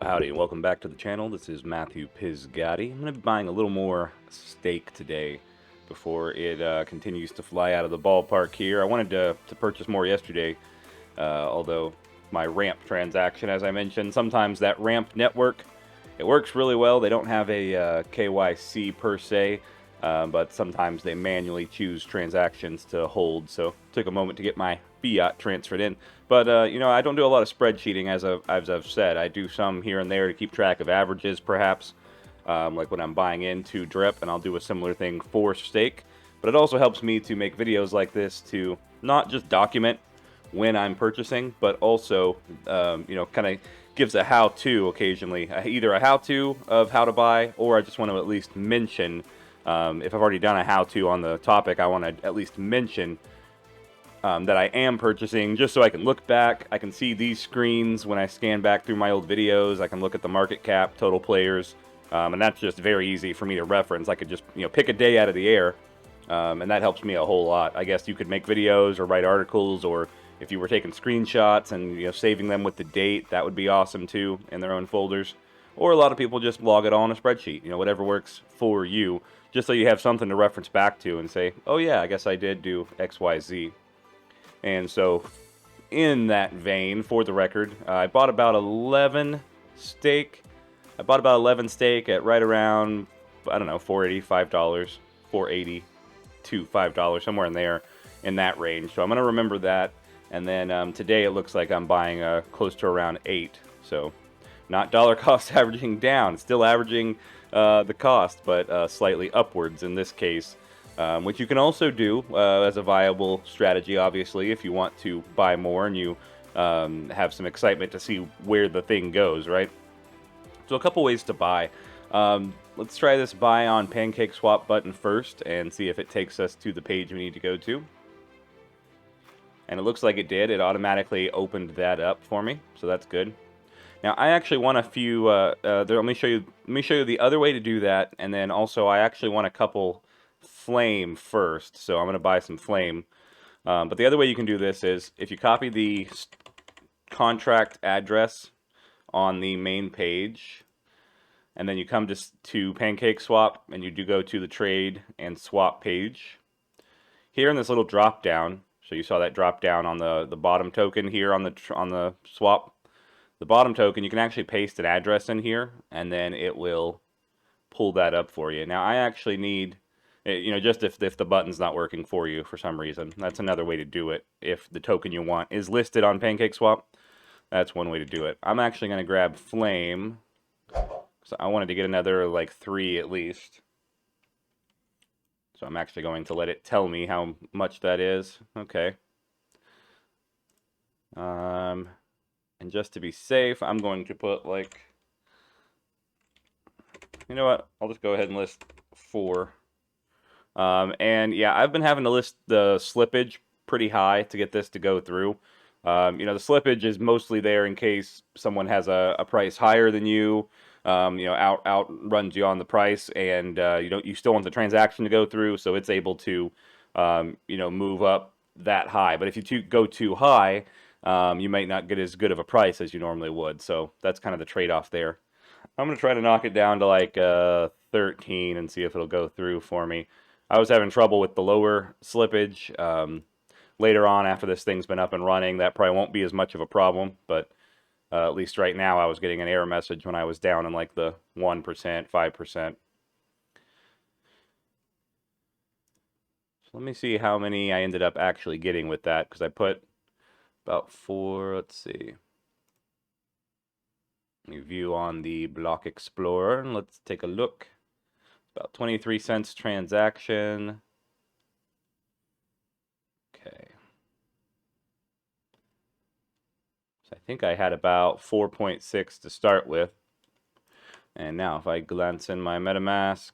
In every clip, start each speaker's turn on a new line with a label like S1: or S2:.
S1: Howdy, and welcome back to the channel. This is Matthew Pizgatti. I'm going to be buying a little more steak today before it continues to fly out of the ballpark here. I wanted to purchase more yesterday, although my ramp transaction, as I mentioned, sometimes that ramp network, it works really well. They don't have a KYC per se, but sometimes they manually choose transactions to hold, so it took a moment to get my fiat transferred in. But, you know, I don't do a lot of spreadsheeting, as I've said. I do some here and there to keep track of averages, perhaps, like when I'm buying into drip, and I'll do a similar thing for steak. But it also helps me to make videos like this to not just document when I'm purchasing, but also, you know, kind of gives a how-to occasionally. Either a how-to of how to buy, or I just want to at least mention, if I've already done a how-to on the topic, I want to at least mention that I am purchasing, just so I can look back. I can see these screens when I scan back through my old videos. I can look at the market cap, total players, and that's just very easy for me to reference. I could just, you know, pick a day out of the air, and that helps me a whole lot. I guess you could make videos or write articles, or if you were taking screenshots and, you know, saving them with the date, that would be awesome too in their own folders. Or a lot of people just log it all on a spreadsheet, you know, whatever works for you, just so you have something to reference back to and say, oh yeah, I guess I did do XYZ. And so, in that vein, for the record, I bought about 11 steak. I bought about 11 steak at right around, I don't know, $4.80, $5, $4.80 to $5, somewhere in there, in that range. So I'm going to remember that. And then today it looks like I'm buying close to around 8. So not dollar cost averaging down, still averaging the cost, but slightly upwards in this case. Which you can also do as a viable strategy, obviously, if you want to buy more and you have some excitement to see where the thing goes, right? So a couple ways to buy. Let's try this buy on pancake swap button first and see if it takes us to the page we need to go to. And it looks like it did. It automatically opened that up for me, so that's good. Now I actually want a few. Let me show you. Let me show you the other way to do that, and then also I actually want a couple flame first, so I'm going to buy some flame. But the other way you can do this is if you copy the contract address on the main page, and then you come to Pancake Swap, and you do go to the trade and swap page. Here in this little drop down, so you saw that drop down on the bottom token here on the swap. The bottom token, you can actually paste an address in here, and then it will pull that up for you. Now I actually need, you know, just if the button's not working for you for some reason, that's another way to do it. If the token you want is listed on PancakeSwap, that's one way to do it. I'm actually going to grab Flame, so I wanted to get another like 3 at least. So I'm actually going to let it tell me how much that is. Okay. And just to be safe, I'm going to put like, you know what? I'll just go ahead and list 4. And yeah, I've been having to list the slippage pretty high to get this to go through. You know, the slippage is mostly there in case someone has a price higher than you, you know, outruns you on the price, and you still want the transaction to go through, so it's able to, you know, move up that high. But if you go too high, you might not get as good of a price as you normally would. So that's kind of the trade-off there. I'm gonna try to knock it down to like 13 and see if it'll go through for me. I was having trouble with the lower slippage. Later on, after this thing's been up and running, that probably won't be as much of a problem, but at least right now I was getting an error message when I was down in like the 1%, 5%. So let me see how many I ended up actually getting with that, because I put about 4, let's see. Let me view on the Block Explorer, and let's take a look. About 23 cents transaction. Okay. So I think I had about 4.6 to start with. And now if I glance in my MetaMask,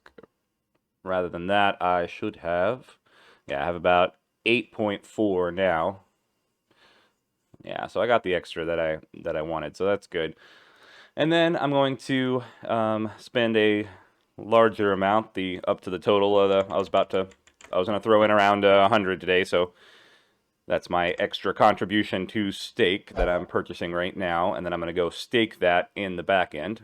S1: rather than that, I should have, yeah, I have about 8.4 now. Yeah, so I got the extra that I wanted, so that's good. And then I'm going to spend a larger amount, up to the total of I was going to throw in around 100 today, so That's my extra contribution to stake that I'm purchasing right now, and then I'm going to go stake that in the back end.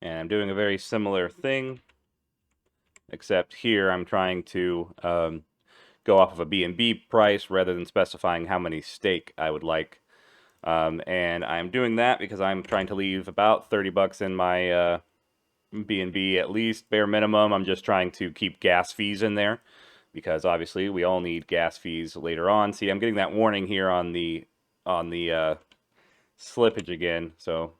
S1: And I'm doing a very similar thing, except here I'm trying to go off of a B&B price rather than specifying how many stake I would like. And I'm doing that because I'm trying to leave about 30 bucks in my B&B at least, bare minimum. I'm just trying to keep gas fees in there because obviously we all need gas fees later on. See, I'm getting that warning here on the slippage again, so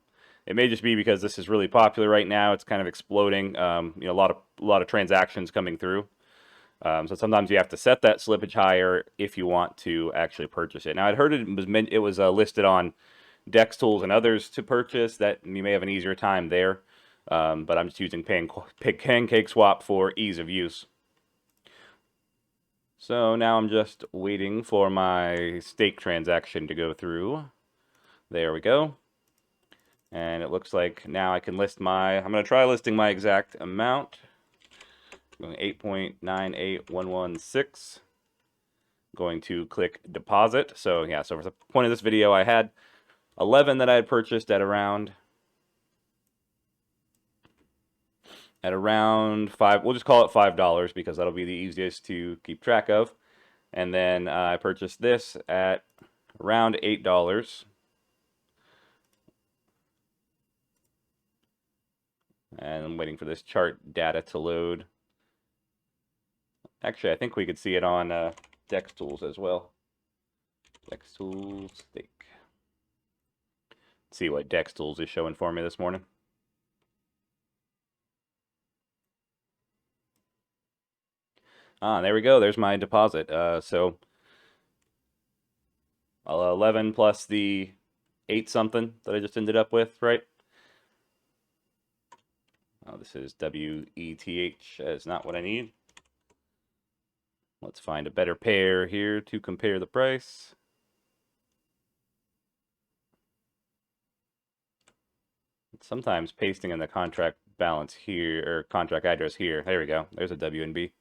S1: it may just be because this is really popular right now. It's kind of exploding. You know, a lot of transactions coming through. So sometimes you have to set that slippage higher if you want to actually purchase it. Now I'd heard it was listed on Dex Tools and others to purchase. That you may have an easier time there, but I'm just using Pancake Swap for ease of use. So now I'm just waiting for my stake transaction to go through. There we go. And it looks like now I can list I'm going to try listing my exact amount. Going 8.98116. Going to click deposit. So yeah, so for the point of this video, I had 11 that I had purchased at around five. We'll just call it $5 because that'll be the easiest to keep track of. And then I purchased this at around $8. And I'm waiting for this chart data to load. Actually, I think we could see it on Dex Tools as well. Dex Tools stake. Let's see what Dex Tools is showing for me this morning. Ah, there we go. There's my deposit. So 11 plus the 8 something that I just ended up with, right? Oh, this is WETH. That's not what I need. Let's find a better pair here to compare the price. Sometimes pasting in the contract balance here, or contract address here. There we go. There's a WNB.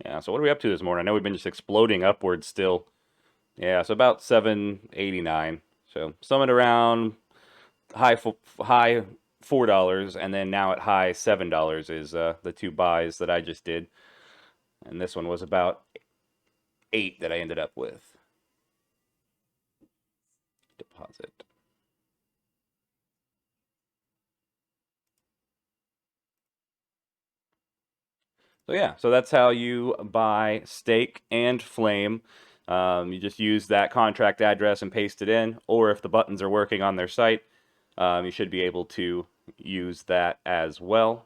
S1: Yeah, so what are we up to this morning? I know we've been just exploding upwards still. Yeah, so about 789. So somewhere around high $4, and then now at high $7 is the two buys that I just did. And this one was about 8 that I ended up with. Deposit. So yeah, so that's how you buy stake and flame. You just use that contract address and paste it in, or if the buttons are working on their site, you should be able to use that as well.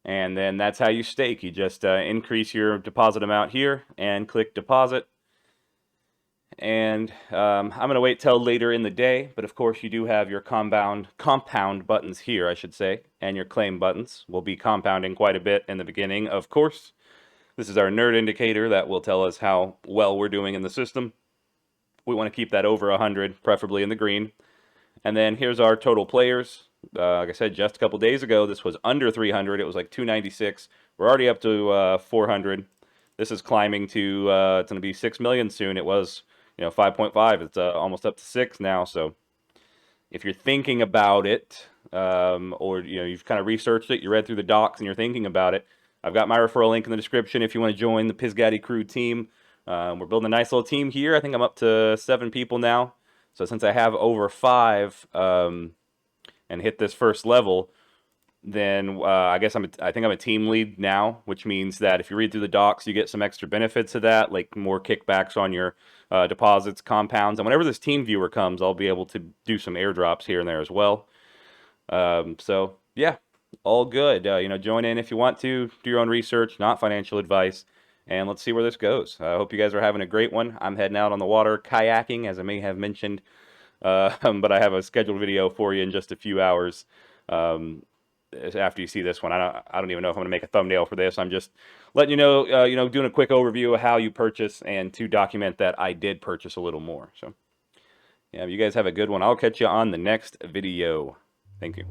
S1: And then that's how you stake. You just increase your deposit amount here and click deposit. And I'm going to wait till later in the day, but of course you do have your compound buttons here, I should say, and your claim buttons will be compounding quite a bit in the beginning, of course. This is our nerd indicator that will tell us how well we're doing in the system. We want to keep that over 100, preferably in the green. And then here's our total players. Like I said, just a couple days ago, this was under 300. It was like 296. We're already up to 400. This is climbing to, it's going to be 6 million soon. It was 5.5. It's almost up to 6 now. So if you're thinking about it, or you've kind of researched it, you read through the docs, and you're thinking about it, I've got my referral link in the description if you want to join the Pizgatti crew team. We're building a nice little team here. I think I'm up to 7 people now. So since I have over 5 and hit this first level, then I guess I think I'm a team lead now, which means that if you read through the docs, you get some extra benefits of that, like more kickbacks on your deposits, compounds, and whenever this team viewer comes, I'll be able to do some airdrops here and there as well. So yeah, all good. Join in if you want to. Do your own research, not financial advice, and let's see where this goes. I hope you guys are having a great one. I'm heading out on the water kayaking, as I may have mentioned, but I have a scheduled video for you in just a few hours. After you see this one, I don't even know if I'm going to make a thumbnail for this. I'm just letting you know, doing a quick overview of how you purchase and to document that I did purchase a little more. So, yeah, you guys have a good one. I'll catch you on the next video. Thank you.